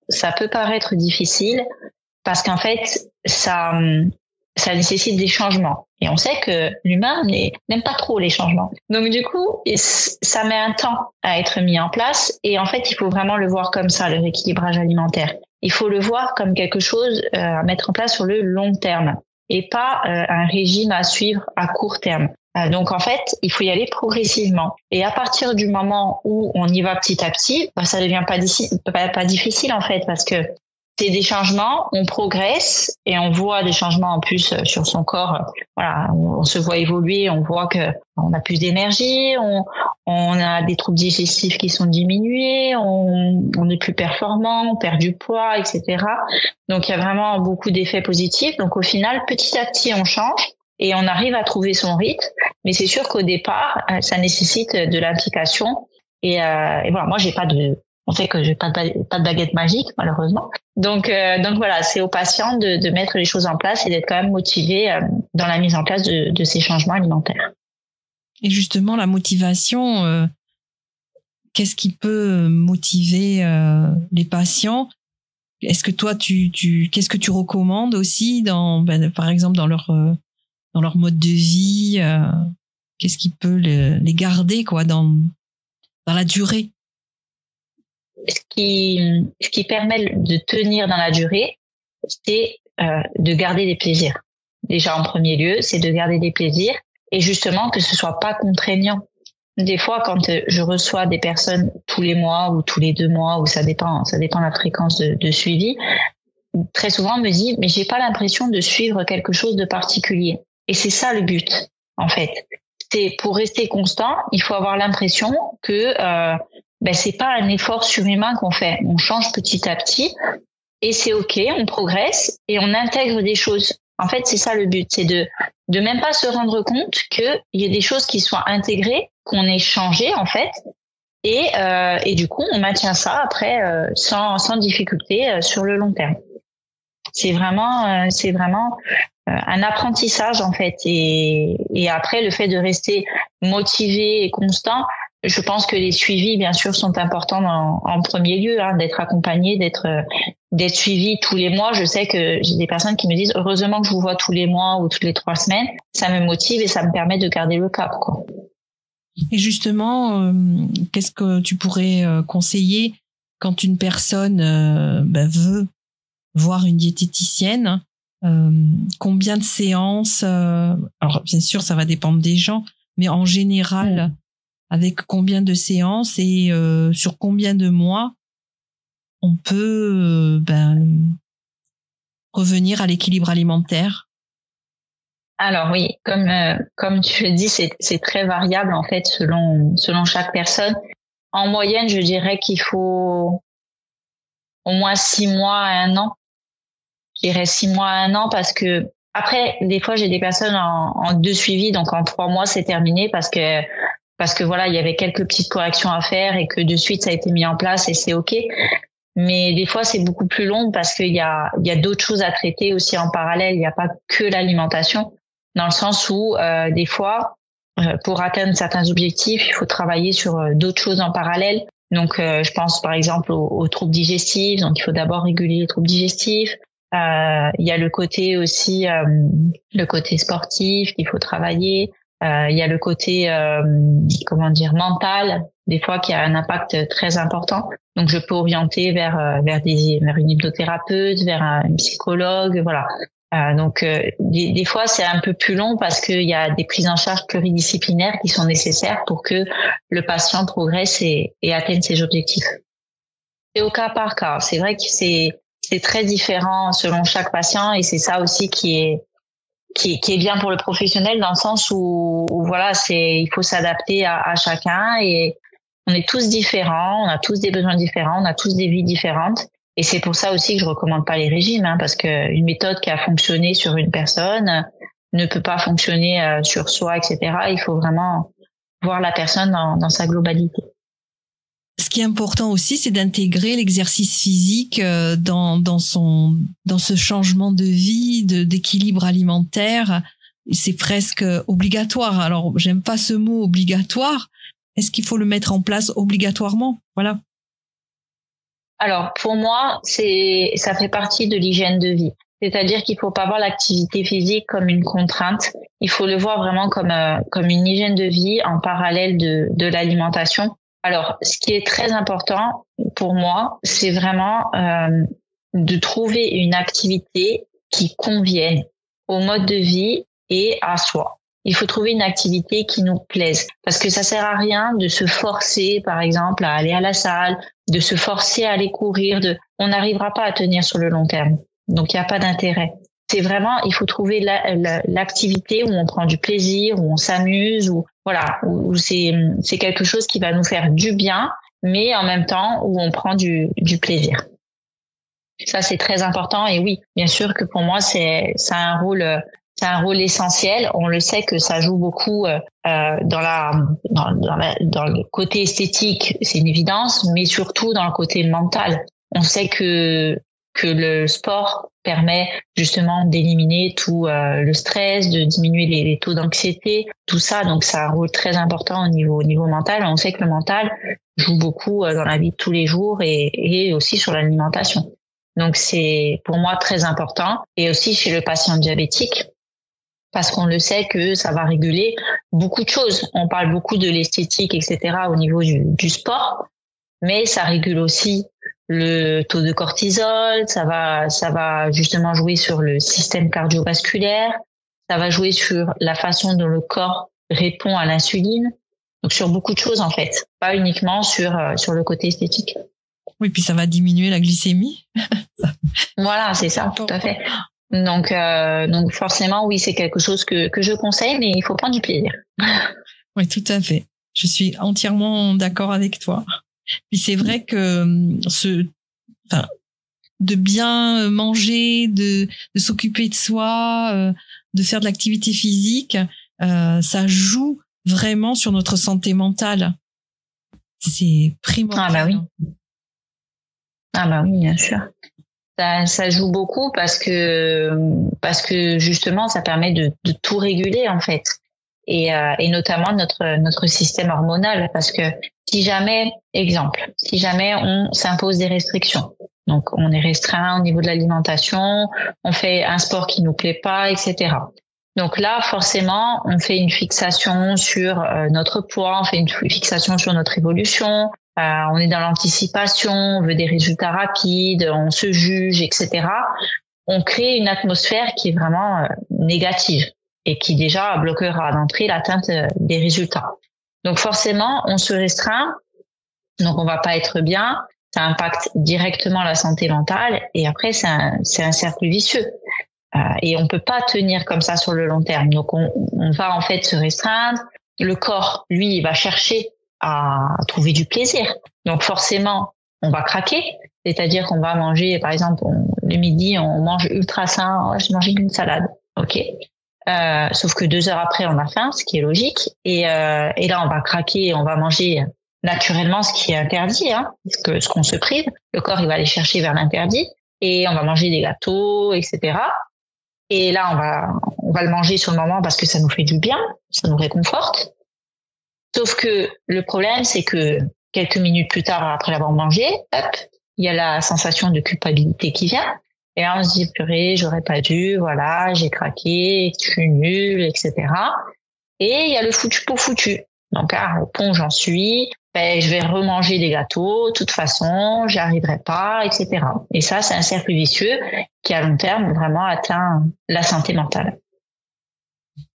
ça peut paraître difficile parce qu'en fait, ça nécessite des changements. Et on sait que l'humain n'aime pas trop les changements. Donc du coup, ça met un temps à être mis en place. Et en fait, il faut vraiment le voir comme ça, le rééquilibrage alimentaire. Il faut le voir comme quelque chose à mettre en place sur le long terme et pas un régime à suivre à court terme. Donc en fait, il faut y aller progressivement. Et à partir du moment où on y va petit à petit, ça devient pas difficile en fait parce que c'est des changements, on progresse et on voit des changements en plus sur son corps. Voilà, on se voit évoluer, on voit que on a plus d'énergie, on a des troubles digestifs qui sont diminués, on est plus performant, on perd du poids, etc. Donc il y a vraiment beaucoup d'effets positifs. Donc au final, petit à petit, on change et on arrive à trouver son rythme. Mais c'est sûr qu'au départ, ça nécessite de l'implication. Et voilà, moi, on sait que j'ai pas de baguette magique, malheureusement. Donc voilà, c'est aux patients de mettre les choses en place et d'être quand même motivés dans la mise en place de ces changements alimentaires. Et justement, la motivation, qu'est-ce qui peut motiver les patients? Est-ce que toi, qu'est-ce que tu recommandes aussi par exemple, dans leur mode de vie? Qu'est-ce qui peut les garder, quoi, dans la durée? Ce qui permet de tenir dans la durée, c'est de garder des plaisirs. Déjà, en premier lieu, c'est de garder des plaisirs et justement que ce soit pas contraignant. Des fois, quand je reçois des personnes tous les mois ou tous les 2 mois, ou ça dépend de la fréquence de suivi, très souvent on me dit, mais j'ai pas l'impression de suivre quelque chose de particulier. Et c'est ça le but, en fait. C'est pour rester constant, il faut avoir l'impression que c'est pas un effort surhumain qu'on fait. On change petit à petit et c'est ok, on progresse et on intègre des choses. En fait, c'est ça le but, c'est de même pas se rendre compte qu'il y a des choses qui soient intégrées, qu'on ait changé en fait, et du coup on maintient ça après sans difficulté sur le long terme. C'est vraiment un apprentissage en fait, et après le fait de rester motivé et constant. Je pense que les suivis, bien sûr, sont importants en premier lieu, d'être accompagné, d'être suivi tous les mois. Je sais que j'ai des personnes qui me disent heureusement que je vous vois tous les mois ou toutes les 3 semaines. Ça me motive et ça me permet de garder le cap, quoi. Et justement, qu'est-ce que tu pourrais conseiller quand une personne veut voir une diététicienne? Combien de séances? Alors, bien sûr, ça va dépendre des gens, mais en général, avec combien de séances et sur combien de mois on peut revenir à l'équilibre alimentaire? Alors oui, comme tu le dis, c'est très variable en fait selon chaque personne. En moyenne, je dirais qu'il faut au moins 6 mois à 1 an. Je dirais 6 mois à 1 an parce que après, des fois, j'ai des personnes en 2 suivis, donc en 3 mois, c'est terminé parce que voilà, il y avait quelques petites corrections à faire et que de suite ça a été mis en place et c'est ok. Mais des fois c'est beaucoup plus long parce qu'il y a d'autres choses à traiter aussi en parallèle. Il n'y a pas que l'alimentation, dans le sens où des fois pour atteindre certains objectifs, il faut travailler sur d'autres choses en parallèle. Donc je pense par exemple aux troubles digestifs. Donc il faut d'abord réguler les troubles digestifs. Il y a le côté aussi le côté sportif qu'il faut travailler. Il y a le côté mental, des fois qui a un impact très important. Donc je peux orienter vers une hypnothérapeute, vers un psychologue, voilà. Donc des fois c'est un peu plus long parce qu'il y a des prises en charge pluridisciplinaires qui sont nécessaires pour que le patient progresse et atteigne ses objectifs. C'est au cas par cas. C'est vrai que c'est très différent selon chaque patient et c'est ça aussi qui est bien pour le professionnel dans le sens où voilà, il faut s'adapter à chacun et on est tous différents, on a tous des besoins différents, on a tous des vies différentes et c'est pour ça aussi que je recommande pas les régimes, parce que une méthode qui a fonctionné sur une personne ne peut pas fonctionner sur soi, etc. Il faut vraiment voir la personne dans sa globalité. Ce qui est important aussi, c'est d'intégrer l'exercice physique dans ce changement de vie, d'équilibre alimentaire. C'est presque obligatoire. Alors, j'aime pas ce mot obligatoire. Est-ce qu'il faut le mettre en place obligatoirement? Voilà. Alors, pour moi, ça fait partie de l'hygiène de vie. C'est-à-dire qu'il faut pas voir l'activité physique comme une contrainte. Il faut le voir vraiment comme une hygiène de vie en parallèle de l'alimentation. Alors, ce qui est très important pour moi, c'est vraiment de trouver une activité qui convienne au mode de vie et à soi. Il faut trouver une activité qui nous plaise parce que ça sert à rien de se forcer, par exemple, à aller à la salle, de se forcer à aller courir. On n'arrivera pas à tenir sur le long terme. Donc, il n'y a pas d'intérêt. C'est vraiment, il faut trouver l'activité où on prend du plaisir, où on s'amuse, où c'est quelque chose qui va nous faire du bien, mais en même temps où on prend du plaisir. Ça, c'est très important. Et oui, bien sûr que pour moi, ça a c'est un rôle essentiel. On le sait que ça joue beaucoup dans le côté esthétique, c'est une évidence, mais surtout dans le côté mental. On sait que le sport permet justement d'éliminer tout le stress, de diminuer les taux d'anxiété, tout ça. Donc, c'est un rôle très important au niveau mental. On sait que le mental joue beaucoup dans la vie de tous les jours et aussi sur l'alimentation. Donc, c'est pour moi très important. Et aussi chez le patient diabétique, parce qu'on le sait que ça va réguler beaucoup de choses. On parle beaucoup de l'esthétique, etc. au niveau du sport, mais ça régule aussi le taux de cortisol, ça va justement jouer sur le système cardiovasculaire, ça va jouer sur la façon dont le corps répond à l'insuline. Donc sur beaucoup de choses en fait, pas uniquement sur le côté esthétique. Oui, puis ça va diminuer la glycémie. Voilà, c'est ça, tout à fait. Donc forcément, oui, c'est quelque chose que je conseille, mais il faut prendre du plaisir. Oui, tout à fait. Je suis entièrement d'accord avec toi. Puis c'est vrai que de bien manger, de s'occuper de soi, de faire de l'activité physique, ça joue vraiment sur notre santé mentale. C'est primordial. Ah bah oui, bien sûr. Ça joue beaucoup parce que justement ça permet de tout réguler en fait. Et notamment notre système hormonal, parce que si jamais on s'impose des restrictions, donc on est restreint au niveau de l'alimentation, on fait un sport qui nous plaît pas, etc. Donc là, forcément, on fait une fixation sur notre poids, on fait une fixation sur notre évolution, on est dans l'anticipation, on veut des résultats rapides, on se juge, etc. On crée une atmosphère qui est vraiment négative et qui déjà bloquera d'entrée l'atteinte des résultats. Donc forcément, on se restreint, donc on va pas être bien, ça impacte directement la santé mentale et après c'est un cercle vicieux. Et on peut pas tenir comme ça sur le long terme. Donc on va en fait se restreindre, le corps lui il va chercher à trouver du plaisir. Donc forcément, on va craquer, c'est-à-dire qu'on va manger par exemple le midi, on mange ultra sain, je mange une salade. OK. Sauf que 2 heures après, on a faim, ce qui est logique. Et là, on va craquer, on va manger naturellement ce qui est interdit, ce qu'on se prive. Le corps, il va aller chercher vers l'interdit. Et on va manger des gâteaux, etc. Et là, on va le manger sur le moment parce que ça nous fait du bien, ça nous réconforte. Sauf que le problème, c'est que quelques minutes plus tard, après l'avoir mangé, hop, il y a la sensation de culpabilité qui vient. Et là, on se dit, purée, j'aurais pas dû, voilà, j'ai craqué, je suis nulle, etc. Et il y a le foutu pour foutu. Donc, au pont, j'en suis, je vais remanger des gâteaux, de toute façon, j'y arriverai pas, etc. Et ça, c'est un cercle vicieux qui, à long terme, vraiment atteint la santé mentale.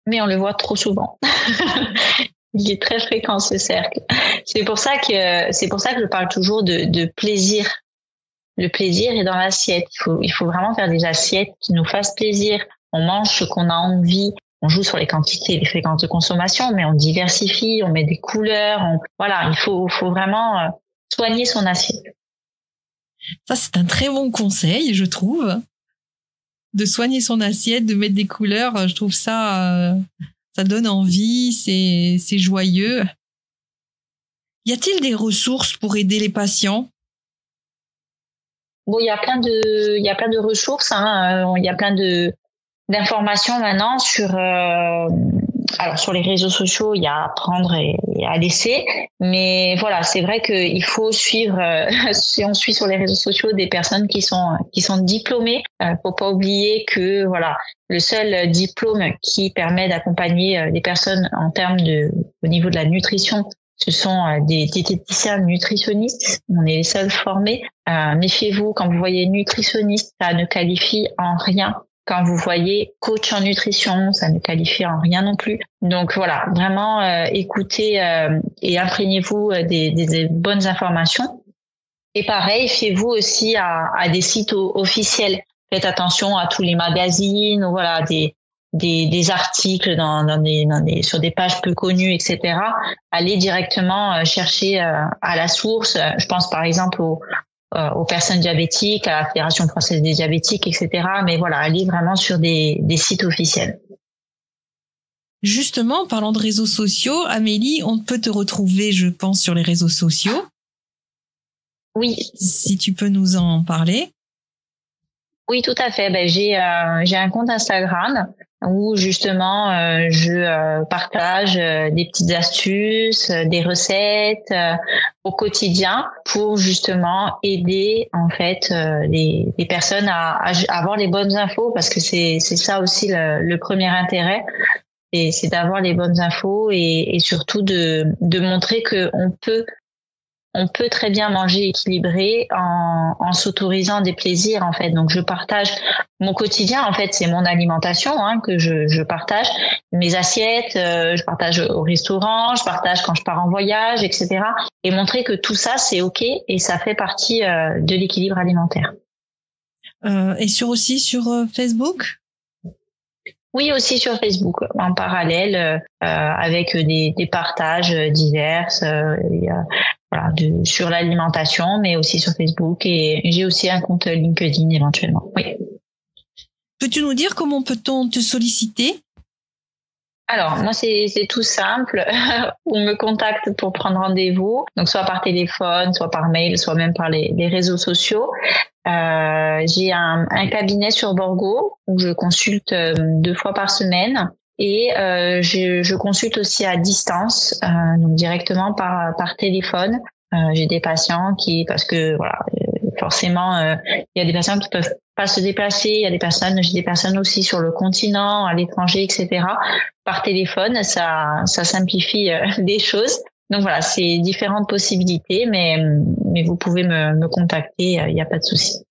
Mais on le voit trop souvent. Il est très fréquent, ce cercle. C'est pour ça que je parle toujours de plaisir. Le plaisir est dans l'assiette. Il faut vraiment faire des assiettes qui nous fassent plaisir. On mange ce qu'on a envie. On joue sur les quantités et les fréquences de consommation, mais on diversifie, on met des couleurs. Voilà, il faut vraiment soigner son assiette. Ça, c'est un très bon conseil, je trouve. De soigner son assiette, de mettre des couleurs. Je trouve ça donne envie, c'est joyeux. Y a-t-il des ressources pour aider les patients? Bon, il y a plein de ressources, il y a plein d'informations maintenant sur les réseaux sociaux, il y a à prendre et à laisser, mais voilà, c'est vrai qu'il faut suivre si on suit sur les réseaux sociaux des personnes qui sont diplômées, faut pas oublier que voilà, le seul diplôme qui permet d'accompagner des personnes en termes au niveau de la nutrition, ce sont des diététiciens nutritionnistes. On est les seuls formés. Méfiez-vous, quand vous voyez nutritionniste, ça ne qualifie en rien. Quand vous voyez coach en nutrition, ça ne qualifie en rien non plus. Donc voilà, vraiment écoutez et imprégnez-vous des bonnes informations. Et pareil, fiez-vous aussi à des sites officiels. Faites attention à tous les magazines, voilà, des articles sur des pages peu connues, etc. Allez directement chercher à la source. Je pense par exemple aux personnes diabétiques, à la Fédération française des diabétiques, etc. Mais voilà, allez vraiment sur des sites officiels. Justement, en parlant de réseaux sociaux, Amélie, on peut te retrouver, je pense, sur les réseaux sociaux. Oui. Si tu peux nous en parler. Oui, tout à fait. J'ai un compte Instagram où justement je partage des petites astuces, des recettes au quotidien pour justement aider en fait les personnes à avoir les bonnes infos, parce que c'est ça aussi le premier intérêt. Et c'est d'avoir les bonnes infos et surtout de montrer que on peut très bien manger équilibré en s'autorisant des plaisirs en fait. Donc je partage mon quotidien en fait, c'est mon alimentation que je partage, mes assiettes, je partage au restaurant, je partage quand je pars en voyage, etc. Et montrer que tout ça c'est ok et ça fait partie de l'équilibre alimentaire. Et aussi sur Facebook? Oui, aussi sur Facebook, en parallèle, avec des partages divers, sur l'alimentation, mais aussi sur Facebook, et j'ai aussi un compte LinkedIn éventuellement. Oui. Peux-tu nous dire comment peut-on te solliciter? Alors, moi, c'est tout simple. On me contacte pour prendre rendez-vous, donc soit par téléphone, soit par mail, soit même par les réseaux sociaux. J'ai un cabinet sur Borgo où je consulte 2 fois par semaine, et je consulte aussi à distance, donc directement par téléphone. J'ai des patients parce que voilà, forcément il y a des patients qui peuvent pas se déplacer, j'ai des personnes aussi sur le continent, à l'étranger, etc. Par téléphone, ça simplifie des choses. Donc voilà, c'est différentes possibilités, mais vous pouvez me contacter, il n'y a pas de souci.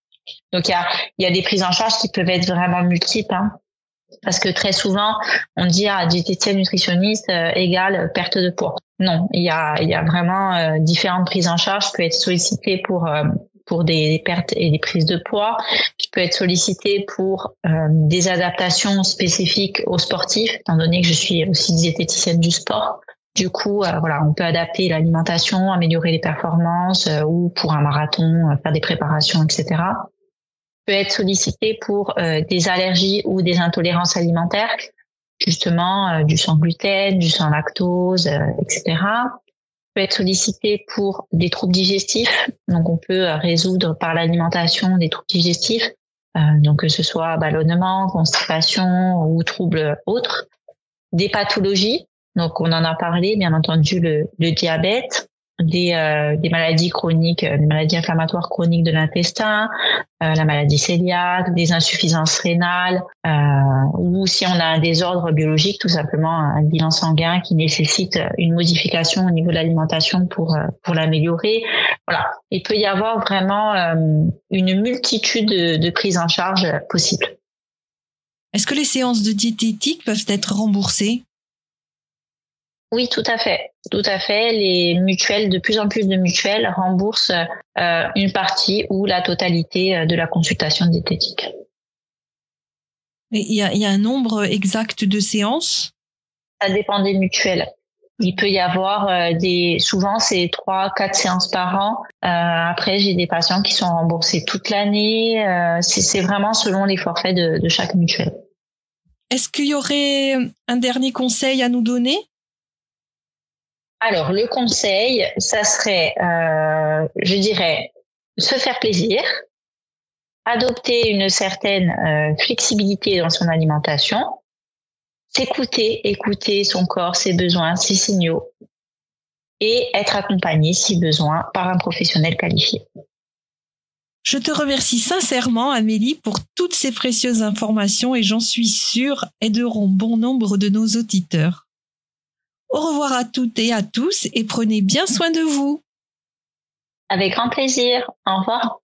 Donc il y a des prises en charge qui peuvent être vraiment multiples, parce que très souvent on dit diététicienne nutritionniste égale perte de poids. Non, il y a vraiment différentes prises en charge. Je peux être sollicitée pour des pertes et des prises de poids. Je peux être sollicitée pour des adaptations spécifiques aux sportifs, étant donné que je suis aussi diététicienne du sport. Du coup, on peut adapter l'alimentation, améliorer les performances, ou pour un marathon, faire des préparations, etc. Je peux être sollicitée pour des allergies ou des intolérances alimentaires, justement du sans gluten, du sans lactose, etc. Je peux être sollicitée pour des troubles digestifs, donc on peut résoudre par l'alimentation des troubles digestifs, donc que ce soit ballonnement, constipation ou troubles autres. Des pathologies, donc on en a parlé, bien entendu le diabète, des maladies chroniques, des maladies inflammatoires chroniques de l'intestin, la maladie cœliaque, des insuffisances rénales, ou si on a un désordre biologique, tout simplement un bilan sanguin qui nécessite une modification au niveau de l'alimentation pour l'améliorer. Voilà, il peut y avoir vraiment une multitude de prises en charge possibles. Est-ce que les séances de diététique peuvent être remboursées? Oui, tout à fait. Tout à fait. Les mutuelles, de plus en plus de mutuelles remboursent une partie ou la totalité de la consultation diététique. Il y a un nombre exact de séances? Ça dépend des mutuelles. Il peut y avoir souvent c'est 3-4 séances par an. Après, j'ai des patients qui sont remboursés toute l'année. C'est vraiment selon les forfaits de chaque mutuelle. Est-ce qu'il y aurait un dernier conseil à nous donner? Alors, le conseil, ça serait, je dirais, se faire plaisir, adopter une certaine flexibilité dans son alimentation, écouter son corps, ses besoins, ses signaux, et être accompagné, si besoin, par un professionnel qualifié. Je te remercie sincèrement, Amélie, pour toutes ces précieuses informations, et j'en suis sûre aideront bon nombre de nos auditeurs. Au revoir à toutes et à tous, et prenez bien soin de vous. Avec grand plaisir. Au revoir.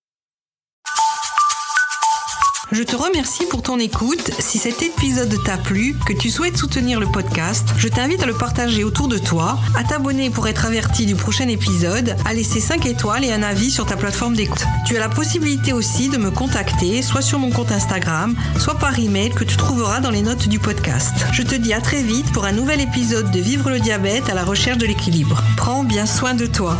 Je te remercie pour ton écoute. Si cet épisode t'a plu, que tu souhaites soutenir le podcast, je t'invite à le partager autour de toi, à t'abonner pour être averti du prochain épisode, à laisser 5 étoiles et un avis sur ta plateforme d'écoute. Tu as la possibilité aussi de me contacter, soit sur mon compte Instagram, soit par email que tu trouveras dans les notes du podcast. Je te dis à très vite pour un nouvel épisode de Vivre le diabète à la recherche de l'équilibre. Prends bien soin de toi.